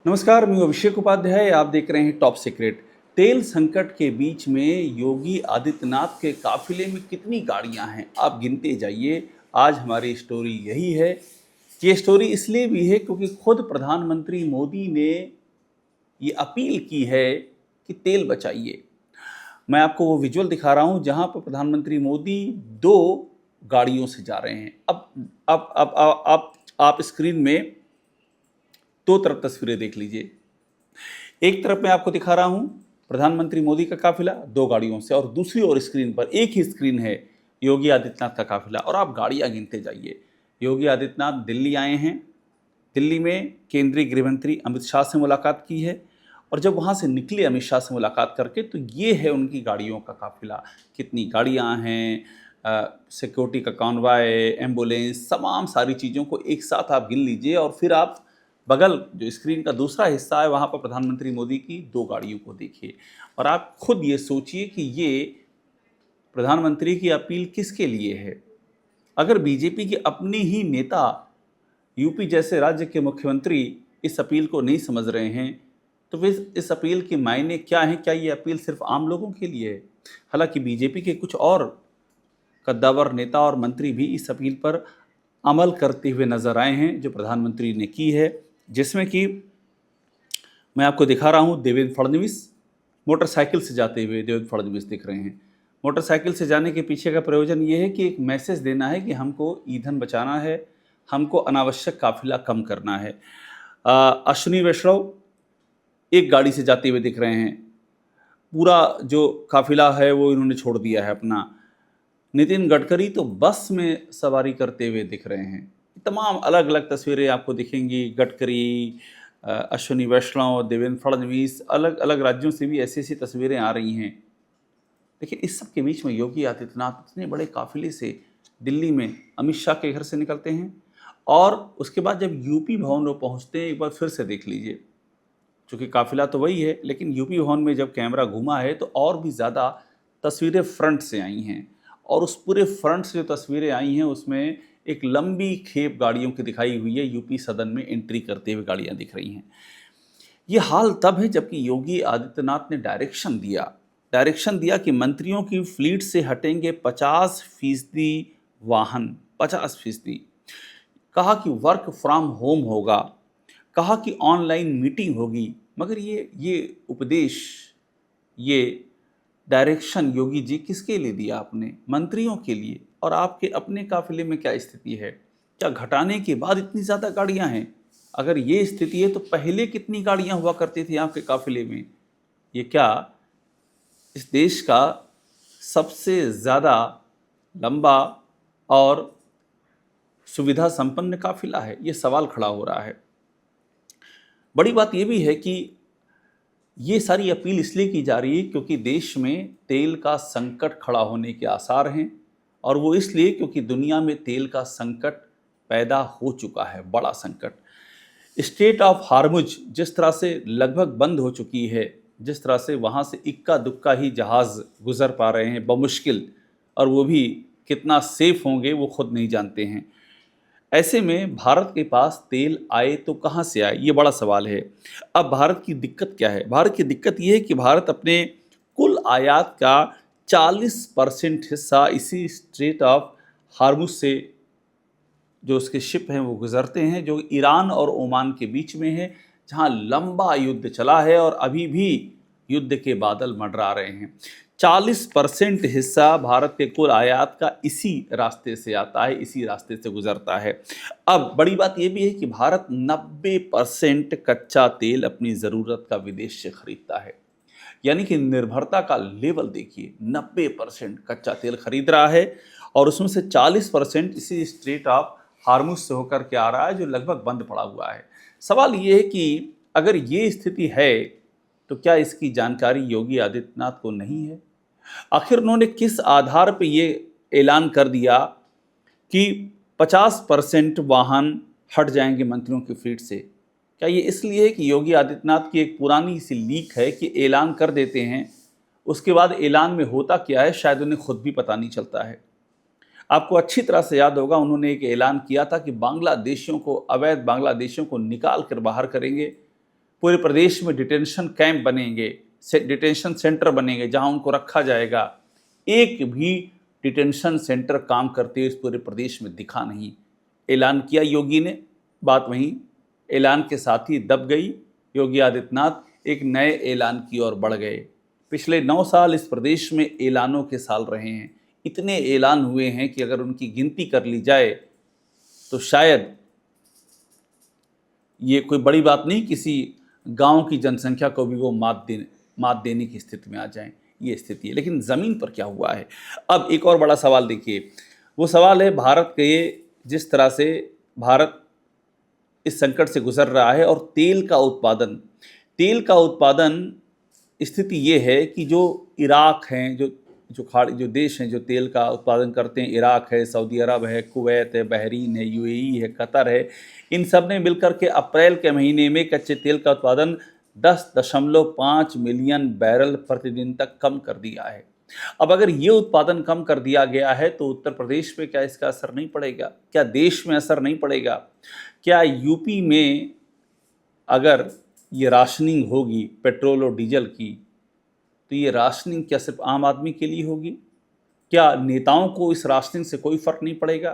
नमस्कार, मैं अभिषेक उपाध्याय। आप देख रहे हैं टॉप सीक्रेट। तेल संकट के बीच में योगी आदित्यनाथ के काफिले में कितनी गाड़ियां हैं, आप गिनते जाइए। आज हमारी स्टोरी यही है। ये स्टोरी इसलिए भी है क्योंकि खुद प्रधानमंत्री मोदी ने ये अपील की है कि तेल बचाइए। मैं आपको वो विजुअल दिखा रहा हूं जहां पर प्रधानमंत्री मोदी दो गाड़ियों से जा रहे हैं। अब आप स्क्रीन में दो तरफ तस्वीरें देख लीजिए। एक तरफ मैं आपको दिखा रहा हूं प्रधानमंत्री मोदी का काफिला दो गाड़ियों से, और दूसरी ओर स्क्रीन पर एक ही स्क्रीन है योगी आदित्यनाथ का काफिला। और आप गाड़ियां गिनते जाइए। योगी आदित्यनाथ दिल्ली आए हैं। दिल्ली में केंद्रीय गृह मंत्री अमित शाह से मुलाकात की है, और जब वहां से निकले अमित शाह से मुलाकात करके, तो ये है उनकी गाड़ियों का काफिला। कितनी गाड़ियां हैं, सिक्योरिटी का कॉन्वॉय, एम्बुलेंस, तमाम सारी चीज़ों को एक साथ आप गिन लीजिए। और फिर आप बगल जो स्क्रीन का दूसरा हिस्सा है वहाँ पर प्रधानमंत्री मोदी की दो गाड़ियों को देखिए, और आप खुद ये सोचिए कि ये प्रधानमंत्री की अपील किसके लिए है। अगर बीजेपी के अपने ही नेता यूपी जैसे राज्य के मुख्यमंत्री इस अपील को नहीं समझ रहे हैं, तो फिर इस अपील के मायने क्या हैं? क्या ये अपील सिर्फ आम लोगों के लिए है? हालांकि बीजेपी के कुछ और कद्दावर नेता और मंत्री भी इस अपील पर अमल करते हुए नजर आए हैं जो प्रधानमंत्री ने की है, जिसमें कि मैं आपको दिखा रहा हूं देवेंद्र फडणवीस मोटरसाइकिल से जाते हुए। देवेंद्र फडणवीस दिख रहे हैं। मोटरसाइकिल से जाने के पीछे का प्रयोजन ये है कि एक मैसेज देना है कि हमको ईंधन बचाना है, हमको अनावश्यक काफिला कम करना है। अश्विनी वैष्णव एक गाड़ी से जाते हुए दिख रहे हैं। पूरा जो काफिला है वो इन्होंने छोड़ दिया है अपना। नितिन गडकरी तो बस में सवारी करते हुए दिख रहे हैं। तमाम अलग अलग तस्वीरें आपको दिखेंगी। गडकरी, अश्विनी वैष्णव, देवेंद्र फडणवीस, अलग अलग राज्यों से भी ऐसी ऐसी तस्वीरें आ रही हैं। लेकिन इस सब के बीच में योगी आदित्यनाथ इतने बड़े काफिले से दिल्ली में अमित शाह के घर से निकलते हैं, और उसके बाद जब यूपी भवन वो पहुंचते हैं, एक बार फिर से देख लीजिए। चूँकि काफिला तो वही है, लेकिन यूपी भवन में जब कैमरा घूमा है तो और भी ज़्यादा तस्वीरें फ्रंट से आई हैं। और उस पूरे फ्रंट से जो तस्वीरें आई हैं उसमें एक लंबी खेप गाड़ियों की दिखाई हुई है। यूपी सदन में एंट्री करते हुए गाड़ियां दिख रही हैं। ये हाल तब है जबकि योगी आदित्यनाथ ने डायरेक्शन दिया कि मंत्रियों की फ्लीट से हटेंगे 50% वाहन, 50%। कहा कि वर्क फ्रॉम होम होगा, कहा कि ऑनलाइन मीटिंग होगी। मगर ये उपदेश, ये डायरेक्शन योगी जी किसके लिए दिया आपने? मंत्रियों के लिए। और आपके अपने काफिले में क्या स्थिति है? क्या घटाने के बाद इतनी ज़्यादा गाड़ियां हैं? अगर ये स्थिति है तो पहले कितनी गाड़ियां हुआ करती थी आपके काफिले में? ये क्या इस देश का सबसे ज़्यादा लंबा और सुविधा संपन्न काफिला है? ये सवाल खड़ा हो रहा है। बड़ी बात यह भी है कि ये सारी अपील इसलिए की जा रही है क्योंकि देश में तेल का संकट खड़ा होने के आसार हैं, और वो इसलिए क्योंकि दुनिया में तेल का संकट पैदा हो चुका है, बड़ा संकट। स्ट्रेट ऑफ हार्मुज जिस तरह से लगभग बंद हो चुकी है, जिस तरह से वहाँ से इक्का दुक्का ही जहाज़ गुजर पा रहे हैं बमुश्किल, और वो भी कितना सेफ होंगे वो खुद नहीं जानते हैं। ऐसे में भारत के पास तेल आए तो कहाँ से आए, ये बड़ा सवाल है। अब भारत की दिक्कत क्या है? भारत की दिक्कत ये है कि भारत अपने कुल आयात का 40% हिस्सा इसी स्ट्रेट ऑफ हार्मुज से, जो उसके शिप हैं वो गुजरते हैं, जो ईरान और ओमान के बीच में है, जहाँ लंबा युद्ध चला है और अभी भी युद्ध के बादल मंडरा रहे हैं। 40% हिस्सा भारत के कुल आयात का इसी रास्ते से आता है, इसी रास्ते से गुजरता है। अब बड़ी बात यह भी है कि भारत 90% कच्चा तेल अपनी ज़रूरत का विदेश से खरीदता है। यानी कि निर्भरता का लेवल देखिए, 90% कच्चा तेल खरीद रहा है, और उसमें से 40% इसी स्ट्रेट ऑफ हार्मुज से होकर के आ रहा है, जो लगभग बंद पड़ा हुआ है। सवाल ये है कि अगर ये स्थिति है तो क्या इसकी जानकारी योगी आदित्यनाथ को नहीं है? आखिर उन्होंने किस आधार पर ये ऐलान कर दिया कि 50% वाहन हट जाएंगे मंत्रियों की फ्लीट से? क्या ये इसलिए है कि योगी आदित्यनाथ की एक पुरानी सी लीक है कि ऐलान कर देते हैं, उसके बाद ऐलान में होता क्या है शायद उन्हें खुद भी पता नहीं चलता है? आपको अच्छी तरह से याद होगा, उन्होंने एक ऐलान किया था कि बांग्लादेशियों को, अवैध बांग्लादेशियों को निकाल कर बाहर करेंगे। पूरे प्रदेश में डिटेंशन कैंप बनेंगे, डिटेंशन सेंटर बनेंगे जहां उनको रखा जाएगा। एक भी डिटेंशन सेंटर काम करते हुए इस पूरे प्रदेश में दिखा नहीं। ऐलान किया योगी ने, बात वहीं ऐलान के साथ ही दब गई। योगी आदित्यनाथ एक नए ऐलान की ओर बढ़ गए। पिछले 9 साल इस प्रदेश में ऐलानों के साल रहे हैं। इतने ऐलान हुए हैं कि अगर उनकी गिनती कर ली जाए तो शायद ये कोई बड़ी बात नहीं, किसी गांव की जनसंख्या को भी वो मात देने की स्थिति में आ जाएं। ये स्थिति है। लेकिन ज़मीन पर क्या हुआ है? अब एक और बड़ा सवाल देखिए, वो सवाल है भारत के, जिस तरह से भारत इस संकट से गुजर रहा है और तेल का उत्पादन स्थिति ये है कि जो इराक हैं, जो देश हैं जो तेल का उत्पादन करते हैं, इराक है, सऊदी अरब है, कुवैत है, बहरीन है, यूएई है, कतर है, इन सब ने मिलकर के अप्रैल के महीने में कच्चे तेल का उत्पादन 10.5 मिलियन बैरल प्रतिदिन तक कम कर दिया है। अब अगर ये उत्पादन कम कर दिया गया है तो उत्तर प्रदेश पे क्या इसका असर नहीं पड़ेगा? क्या देश में असर नहीं पड़ेगा? क्या यूपी में अगर ये राशनिंग होगी पेट्रोल और डीजल की, तो ये राशनिंग क्या सिर्फ आम आदमी के लिए होगी? क्या नेताओं को इस राशनिंग से कोई फ़र्क नहीं पड़ेगा?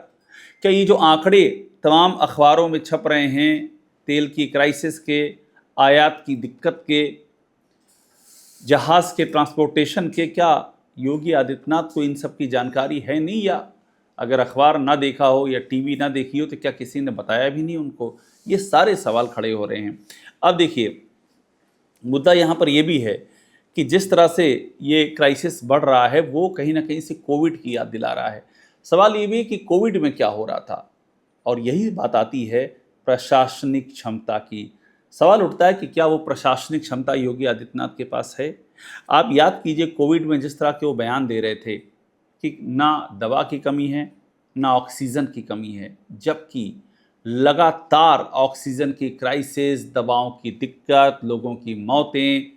क्या ये जो आंकड़े तमाम अखबारों में छप रहे हैं, तेल की क्राइसिस के, आयात की दिक्कत के, जहाज़ के ट्रांसपोर्टेशन के, क्या योगी आदित्यनाथ को इन सब की जानकारी है नहीं? या अगर अखबार ना देखा हो या टीवी ना देखी हो तो क्या किसी ने बताया भी नहीं उनको? ये सारे सवाल खड़े हो रहे हैं। अब देखिए, मुद्दा यहाँ पर यह भी है कि जिस तरह से ये क्राइसिस बढ़ रहा है वो कहीं ना कहीं से कोविड की याद दिला रहा है। सवाल ये भी है कि कोविड में क्या हो रहा था, और यही बात आती है प्रशासनिक क्षमता की। सवाल उठता है कि क्या वो प्रशासनिक क्षमता योगी आदित्यनाथ के पास है? आप याद कीजिए, कोविड में जिस तरह के वो बयान दे रहे थे कि ना दवा की कमी है, ना ऑक्सीजन की कमी है, जबकि लगातार ऑक्सीजन की क्राइसिस, दवाओं की दिक्कत, लोगों की मौतें,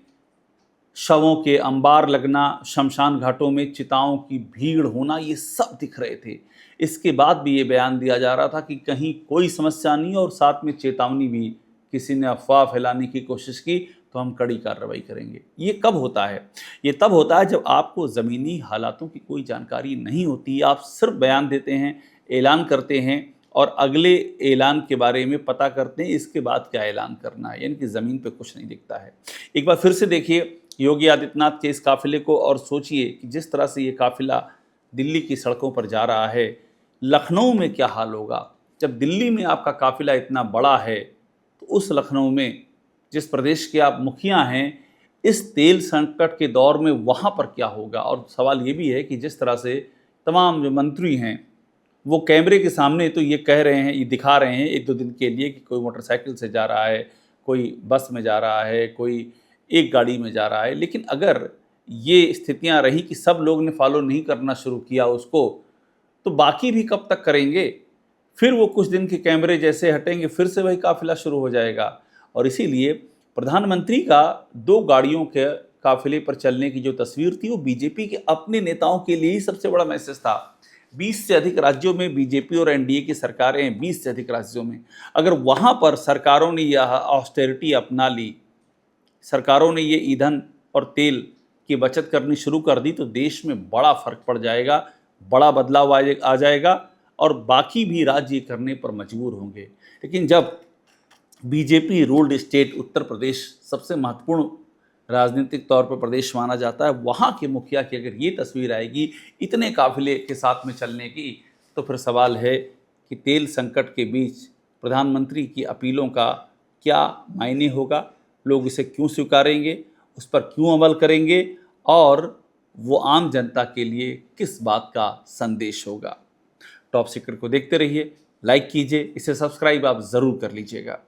शवों के अंबार लगना, शमशान घाटों में चिताओं की भीड़ होना, ये सब दिख रहे थे। इसके बाद भी ये बयान दिया जा रहा था कि कहीं कोई समस्या नहीं, और साथ में चेतावनी भी, किसी ने अफवाह फैलाने की कोशिश की तो हम कड़ी कार्रवाई करेंगे। ये कब होता है? ये तब होता है जब आपको ज़मीनी हालातों की कोई जानकारी नहीं होती। आप सिर्फ बयान देते हैं, ऐलान करते हैं और अगले ऐलान के बारे में पता करते हैं इसके बाद क्या ऐलान करना है, यानी कि ज़मीन पे कुछ नहीं दिखता है। एक बार फिर से देखिए योगी आदित्यनाथ के इस काफ़िले को और सोचिए कि जिस तरह से ये काफ़िला दिल्ली की सड़कों पर जा रहा है, लखनऊ में क्या हाल होगा? जब दिल्ली में आपका काफ़िला इतना बड़ा है तो उस लखनऊ में, जिस प्रदेश के आप मुखिया हैं, इस तेल संकट के दौर में वहाँ पर क्या होगा? और सवाल ये भी है कि जिस तरह से तमाम जो मंत्री हैं वो कैमरे के सामने तो ये कह रहे हैं, ये दिखा रहे हैं 1-2 दिन के लिए कि कोई मोटरसाइकिल से जा रहा है, कोई बस में जा रहा है, कोई एक गाड़ी में जा रहा है, लेकिन अगर ये स्थितियां रही कि सब लोग ने फॉलो नहीं करना शुरू किया उसको, तो बाकी भी कब तक करेंगे? फिर वो कुछ दिन के कैमरे जैसे हटेंगे, फिर से वही काफिला शुरू हो जाएगा। और इसीलिए प्रधानमंत्री का 2 गाड़ियों के काफिले पर चलने की जो तस्वीर थी वो बीजेपी के अपने नेताओं के लिए ही सबसे बड़ा मैसेज था। 20 से अधिक राज्यों में बीजेपी और एनडीए की सरकारें हैं, 20 से अधिक राज्यों में। अगर वहाँ पर सरकारों ने यह ऑस्टेरिटी अपना ली, सरकारों ने ये ईंधन और तेल की बचत करनी शुरू कर दी, तो देश में बड़ा फर्क पड़ जाएगा, बड़ा बदलाव आ जाएगा और बाकी भी राज्य करने पर मजबूर होंगे। लेकिन जब BJP ruled state Uttar Pradesh सबसे महत्वपूर्ण राजनीतिक तौर पर प्रदेश माना जाता है, वहाँ के मुखिया की अगर ये तस्वीर आएगी इतने काफिले के साथ में चलने की, तो फिर सवाल है कि तेल संकट के बीच प्रधानमंत्री की अपीलों का क्या मायने होगा, लोग इसे क्यों स्वीकारेंगे, उस पर क्यों अमल करेंगे और वो आम जनता के लिए किस बात का संदेश होगा। टॉप सीक्रेट को देखते रहिए, लाइक कीजिए, इसे सब्सक्राइब आप ज़रूर कर लीजिएगा।